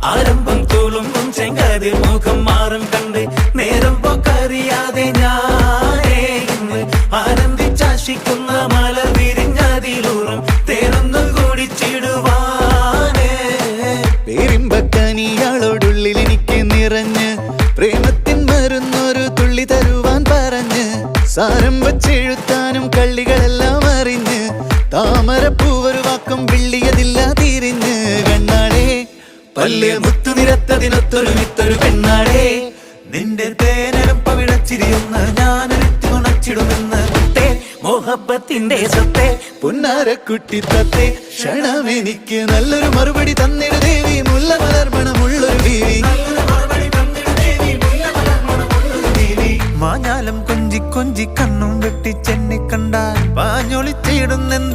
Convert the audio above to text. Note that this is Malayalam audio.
ആരംഭം തോളുമ്പും ചെങ്കതിർ മുഖം മാറും കണ്ട് നേരം പോക്കറിയാതെ ഞാനേ ഇന്ന് ആനന്ദിച്ചാശിക്കുന്ന മല വിരിഞ്ഞതിലൂറും തേനൊന്നും കുടിച്ചിടുവാനേ. പേരിമ്പക്കനിയാളോടുള്ളിൽ എനിക്ക് നിറഞ്ഞ് പ്രേമത്തിൻ മരുന്നൊരു തുള്ളി തരുവാൻ പറഞ്ഞ് സാരം വച്ചെഴുത്താനും കള്ളികളെല്ലാം അറിഞ്ഞ് താമരപ്പൂവൊരു വാക്കും വിള്ളിയതില്ല തിരിഞ്ഞ് കണ്ണാളെ പല്ല് മുത്തു നിരത്തതിനൊത്തൊരു വിത്തൊരു പെണ്ണാടേ നിന്റെ തേനരം പവിടച്ചിരിയൊന്ന് ഞാനൊരുത്തി ഉണച്ചിടുമെന്ന് മുത്തേ മോഹബത്തിന്റെ സത്തേ പുന്നാരക്കുട്ടി തത്തേ ക്ഷണമെനിക്ക് നല്ലൊരു മറുപടി തന്നിട ദേവി മുല്ല മലർമണമുള്ളൊരു ബീവി മാഞ്ഞാലം കൊഞ്ചി കൊഞ്ചി കണ്ണും വെട്ടി ചെന്നി കണ്ടാൽ പാഞ്ഞൊളിച്ചിടുന്നെന്ന്